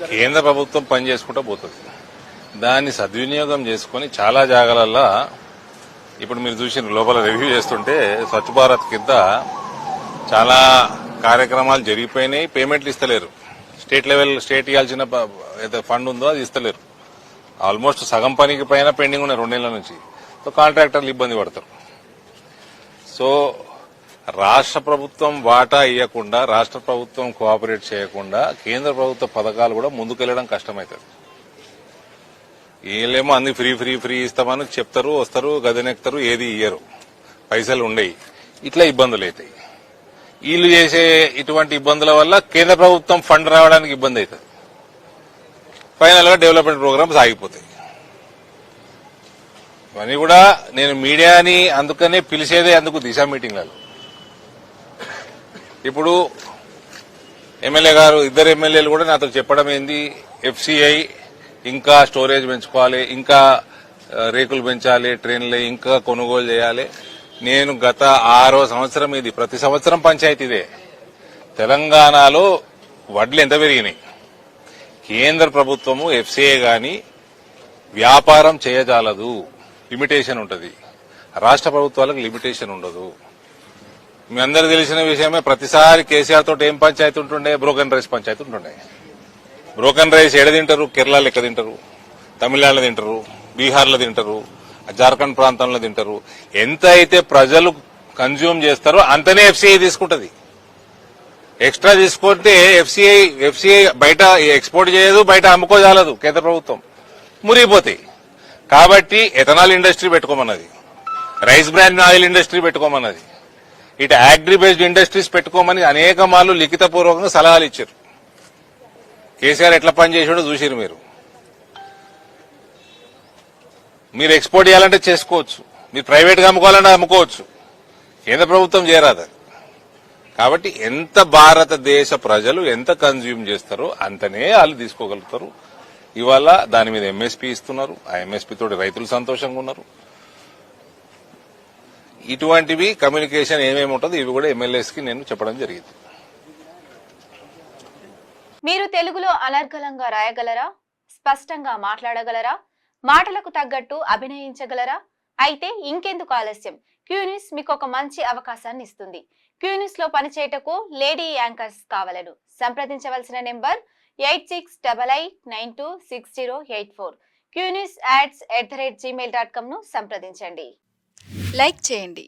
కేంద్ర ప్రభుత్వం పని చేసుకుంటూ పోతుంది. దాన్ని సద్వినియోగం చేసుకుని చాలా జాగాలల్లో ఇప్పుడు మీరు చూసిన లోపల రివ్యూ చేస్తుంటే స్వచ్ఛ భారత్ కింద చాలా కార్యక్రమాలు జరిగిపోయినాయి. పేమెంట్లు ఇస్తలేరు. స్టేట్ ఇవ్వాల్సిన ఫండ్ ఉందో అది ఇస్తలేరు. ఆల్మోస్ట్ సగం పనికి పైన పెండింగ్ ఉన్నాయి 2 నెలల నుంచి. సో కాంట్రాక్టర్లు ఇబ్బంది పడతారు. సో రాష్ట్ర ప్రభుత్వం వాటా ఇవ్వకుండా, రాష్ట్ర ప్రభుత్వం కోఆపరేట్ చేయకుండా కేంద్ర ప్రభుత్వ పథకాలు కూడా ముందుకెళ్లడం కష్టమవుతుంది. వీళ్ళేమో అన్ని ఫ్రీ ఇస్తామని చెప్తారు, వస్తారు, గదనెక్తారు, ఏది ఇయ్యరు, పైసలు ఉండయి. ఇట్లా ఇబ్బందులు అవుతాయి. వీళ్ళు చేసే ఇటువంటి ఇబ్బందుల వల్ల కేంద్ర ప్రభుత్వం ఫండ్ రావడానికి ఇబ్బంది అవుతుంది. ఫైనల్ గా డెవలప్మెంట్ ప్రోగ్రామ్స్ ఆగిపోతాయి. ఇవన్నీ కూడా నేను మీడియాని అందుకనే పిలిచేదే అందుకు దిశ మీటింగ్లలో. ఇప్పుడు ఎమ్మెల్యే గారు, 2 ఎమ్మెల్యేలు కూడా నాతో చెప్పడం ఏంది, ఎఫ్సీఐ ఇంకా స్టోరేజ్ పెంచుకోవాలి, ఇంకా రేకులు పెంచాలి, ట్రైన్లు ఇంకా కొనుగోలు చేయాలి. నేను గత 6వ సంవత్సరం ఇది, ప్రతి సంవత్సరం పంచాయతీ ఇదే. తెలంగాణలో వడ్లు ఎంత పెరిగినాయి. కేంద్ర ప్రభుత్వము ఎఫ్సీఐ గాని వ్యాపారం చేయజాలదు, లిమిటేషన్ ఉంటుంది. రాష్ట్ర ప్రభుత్వాలకు లిమిటేషన్ ఉండదు. మీ అందరికి తెలిసిన విషయమే. ప్రతిసారి కేసీఆర్ తోటి ఏం పంచాయతీ ఉంటుండే, బ్రోకెన్ రైస్ పంచాయతీ ఉంటుండే. బ్రోకెన్ రైస్ ఎడ తింటారు, కేరళలో ఎక్కడ తింటారు, తమిళనాడులో తింటారు, బీహార్లో తింటారు, జార్ఖండ్ ప్రాంతంలో తింటారు. ఎంత అయితే ప్రజలు కన్జ్యూమ్ చేస్తారో అంతనే ఎఫ్సీఐ తీసుకుంటది. ఎక్స్ట్రా తీసుకుంటే ఎఫ్సీఐ బయట ఎక్స్పోర్ట్ చేయదు, బయట అమ్ముకోజాలదు. కేంద్ర ప్రభుత్వం మురిగిపోతాయి. కాబట్టి ఎథనాల్ ఇండస్ట్రీ పెట్టుకోమన్నది, రైస్ బ్రాండ్ ఆయిల్ ఇండస్ట్రీ పెట్టుకోమన్నది, ఇటు అగ్రి బేస్డ్ ఇండస్ట్రీస్ పెట్టుకోమని అనేక మార్లు లిఖితపూర్వకంగా సలహాలు ఇచ్చారు. కేసీఆర్ ఎట్లా పనిచేసాడో చూసిరు మీరు. మీరు ఎక్స్పోర్ట్ చేయాలంటే చేసుకోవచ్చు, మీరు ప్రైవేట్గా అమ్ముకోవాలంటే అమ్ముకోవచ్చు. కేంద్ర ప్రభుత్వం చేయరాదు. కాబట్టి ఎంత భారతదేశ ప్రజలు ఎంత కన్జ్యూమ్ చేస్తారో అంతనే వాళ్ళు తీసుకోగలుగుతారు. ఇవాళ దాని మీద ఎంఎస్పీ ఇస్తున్నారు. ఆ ఎంఎస్పీ తోటి రైతులు సంతోషంగా ఉన్నారు. ఇటువంటివి కమ్యూనికేషన్ ఏమేమి ఉంటుందో ఇవి కూడా ఎమ్మెల్యేస్ కి నేను చెప్పడం జరిగింది. మీరు తెలుగులో అనర్గళంగా రాయగలరా? స్పష్టంగా మాట్లాడగలరా? మాటలకు తగ్గట్టు అభినయించగలరా? అయితే ఇంకెందుకు ఆలస్యం? క్యూన్యూస్ మీకు ఒక మంచి అవకాశాన్ని ఇస్తుంది. క్యూన్యూస్ లో పనిచేయటకు లేడీ యాంకర్స్ కావాలను సంప్రదించవలసిన నెంబర్ 8688926084. QNewsAds@gmail.com ను సంప్రదించండి. లైక్ చేయండి.